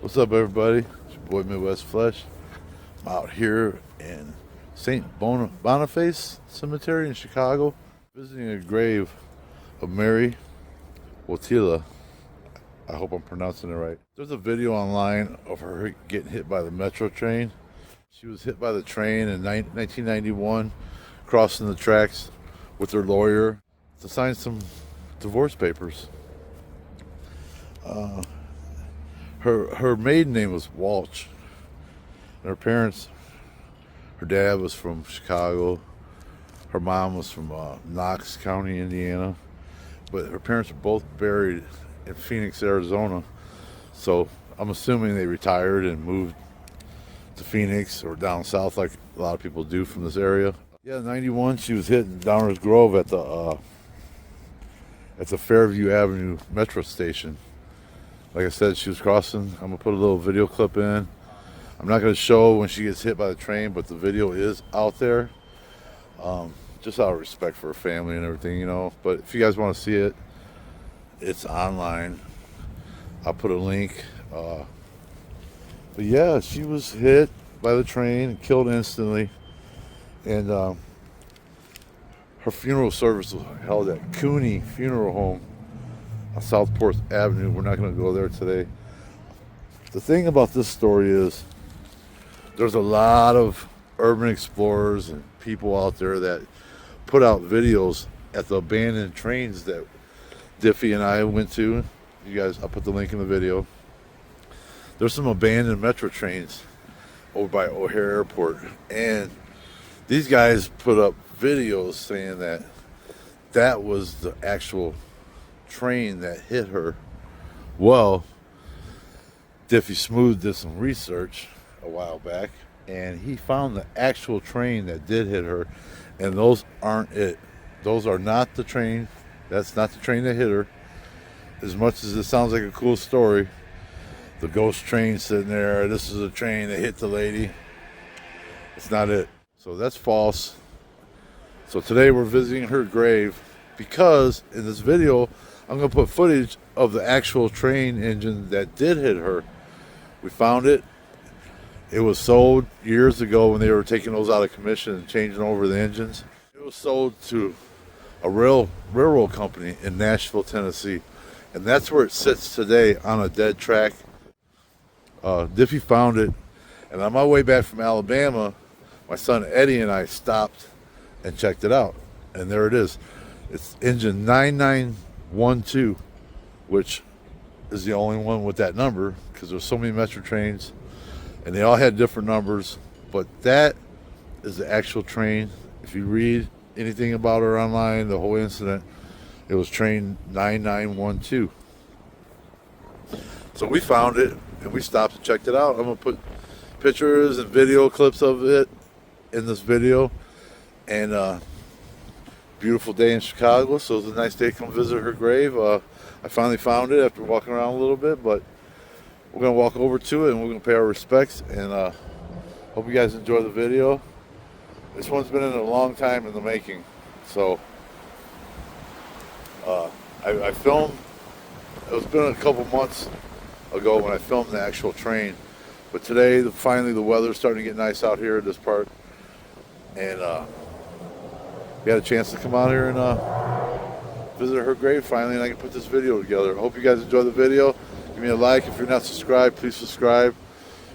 What's up, everybody? It's your boy Midwest Flesh. I'm out here in St. Boniface Cemetery in Chicago, visiting a grave of Mary Wotila. I hope I'm pronouncing it right. There's a video online of her getting hit by the Metra train. She was hit by the train in 1991, crossing the tracks with her lawyer to sign some divorce papers. Her maiden name was Walsh. And her parents, her dad was from Chicago. Her mom was from Knox County, Indiana. But her parents were both buried in Phoenix, Arizona. So I'm assuming they retired and moved to Phoenix or down south like a lot of people do from this area. Yeah, in 91 she was hit in Downers Grove at the Fairview Avenue Metra station. Like I said, she was crossing. I'm going to put a little video clip in. I'm not going to show when she gets hit by the train, but the video is out there. Just out of respect for her family and everything, you know. But if you guys want to see it, it's online. I'll put a link. But yeah, she was hit by the train and killed instantly. And her funeral service was held at Cooney Funeral Home on Southport Avenue. We're not going to go there today. The thing about this story is there's a lot of urban explorers and people out there that put out videos at the abandoned trains that Diffie and I went to. You guys, I'll put the link in the video. There's some abandoned Metra trains over by O'Hare Airport, and these guys put up videos saying that that was the actual train that hit her. Well, Diffie Smooth did some research a while back, and he found the actual train that did hit her, and those aren't it. Those are not the train. That's not the train that hit her. As much as it sounds like a cool story, the ghost train sitting there, this is a train that hit the lady, it's not it. So that's false. So today we're visiting her grave because in this video I'm going to put footage of the actual train engine that did hit her. We found it. It was sold years ago when they were taking those out of commission and changing over the engines. It was sold to a railroad company in Nashville, Tennessee. And that's where it sits today, on a dead track. Diffie found it. And on my way back from Alabama, my son Eddie and I stopped and checked it out. And there it is. It's engine 9912, which is the only one with that number because there's so many Metro trains and they all had different numbers, but that is the actual train. If you read anything about her online, the whole incident, it was train 9912. So we found it and we stopped and checked it out. I'm going to put pictures and video clips of it in this video. And beautiful day in Chicago, so it was a nice day to come visit her grave. I finally found it after walking around a little bit, but we're going to walk over to it and we're going to pay our respects, and hope you guys enjoy the video. This one's been in a long time in the making, so I filmed, it's been a couple months ago when I filmed the actual train, but today finally the weather's starting to get nice out here in this part, and we had a chance to come out here and visit her grave finally, and I can put this video together. I hope you guys enjoy the video. Give me a like. If you're not subscribed, please subscribe.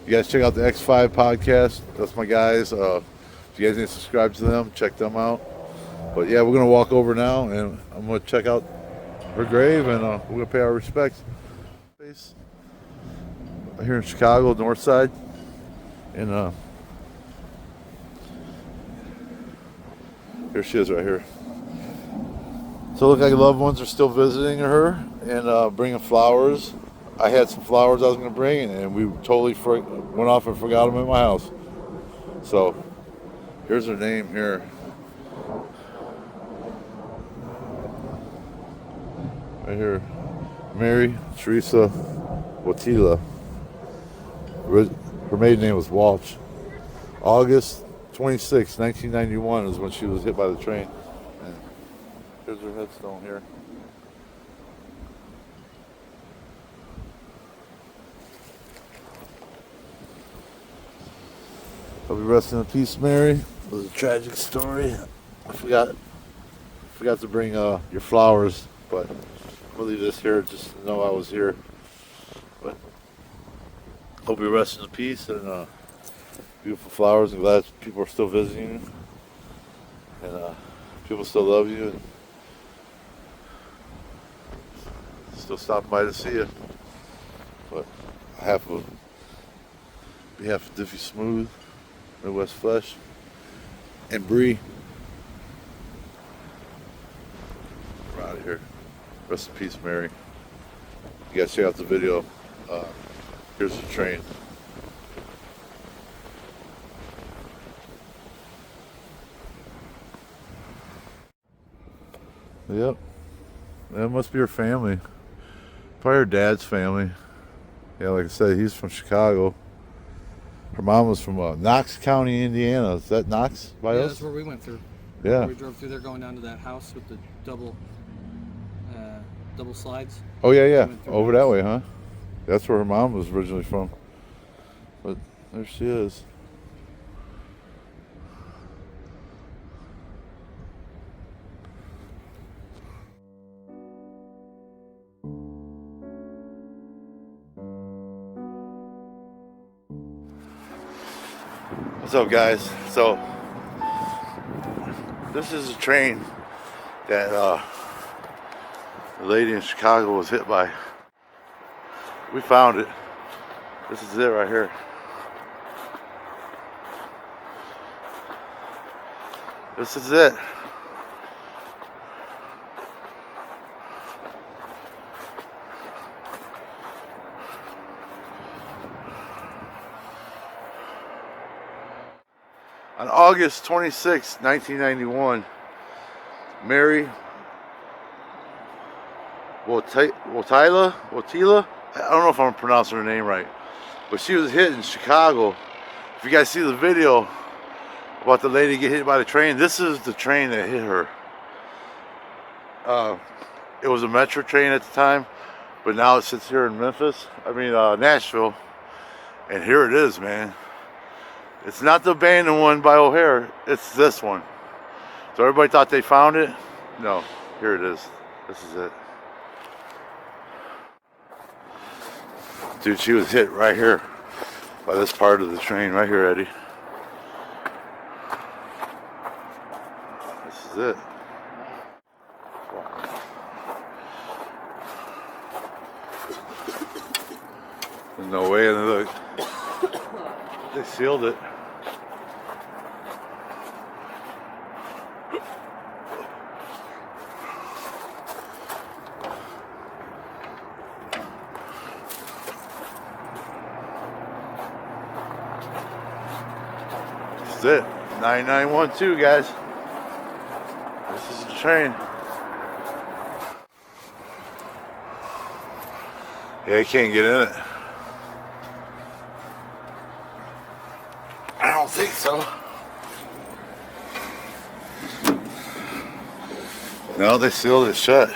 You guys check out the X5 podcast. That's my guys. If you guys need to subscribe to them, check them out. But yeah, we're going to walk over now, and I'm going to check out her grave, and we're going to pay our respects. Here in Chicago, north side. And here she is right here. So it looks like loved ones are still visiting her and bringing flowers. I had some flowers I was going to bring, and we totally went off and forgot them in my house. So here's her name here. Right here. Mary Teresa Wotila. Her maiden name was Walsh. August 26, 1991 is when she was hit by the train. And here's her headstone here. Hope you rest in peace, Mary. It was a tragic story. I forgot to bring your flowers, but I'll leave this here just to know I was here. But hope you rest in peace and beautiful flowers. I'm glad people are still visiting you and people still love you and still stopping by to see you. But on behalf of Diffie Smooth, Midwest Flesh, and Bree, we're out of here. Rest in peace, Mary. You guys check out the video. Here's the train. Yep. That must be her family. Probably her dad's family. Yeah, like I said, he's from Chicago. Her mom was from Knox County, Indiana. Is that Knox by us? That's where we went through. Yeah. We drove through there going down to that house with the double slides. Oh, yeah. Over that way, huh? That's where her mom was originally from. But there she is. What's up, guys? So this is a train that the lady in Chicago was hit by. We found it. This is it right here. This is it. On August 26, 1991, Mary Wotila, I don't know if I'm pronouncing her name right, but she was hit in Chicago. If you guys see the video about the lady get hit by the train, this is the train that hit her. It was a Metra train at the time, but now it sits here in Nashville, and here it is, man. It's not the abandoned one by O'Hare, it's this one. So everybody thought they found it? No, here it is. This is it. Dude, she was hit right here by this part of the train, right here, Eddie. This is it. There's no way, and look, they sealed it. This is it. 9912, guys. This is the train. Yeah, you can't get in it. I don't think so. No, they sealed it shut.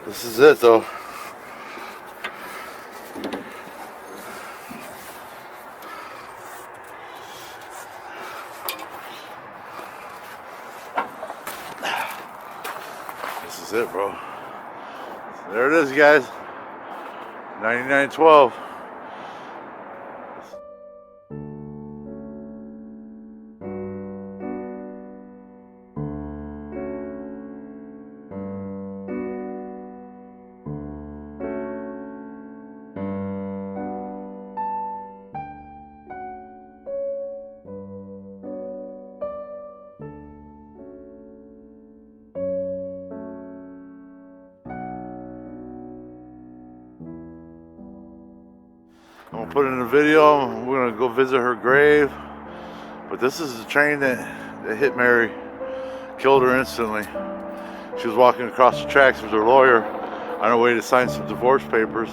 This is it, though. This is it, bro. There it is, guys. 9912. I'm gonna put it in a video. We're gonna go visit her grave. But this is the train that hit Mary, killed her instantly. She was walking across the tracks with her lawyer on her way to sign some divorce papers,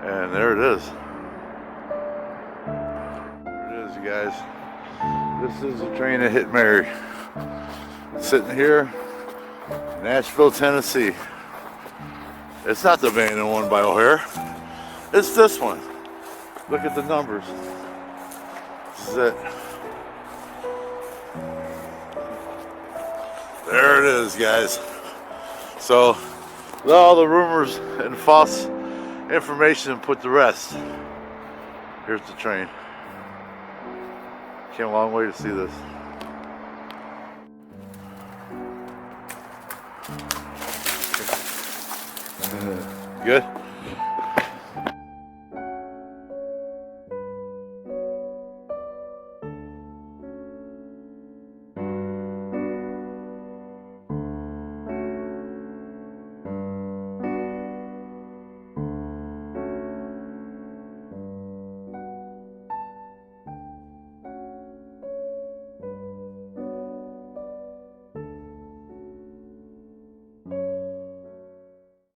and there it is. There it is, you guys. This is the train that hit Mary. It's sitting here, Nashville, Tennessee. It's not the abandoned one by O'Hare. It's this one. Look at the numbers. This is it. There it is, guys. So, with all the rumors and false information put to rest, here's the train. Came a long way to see this. Good?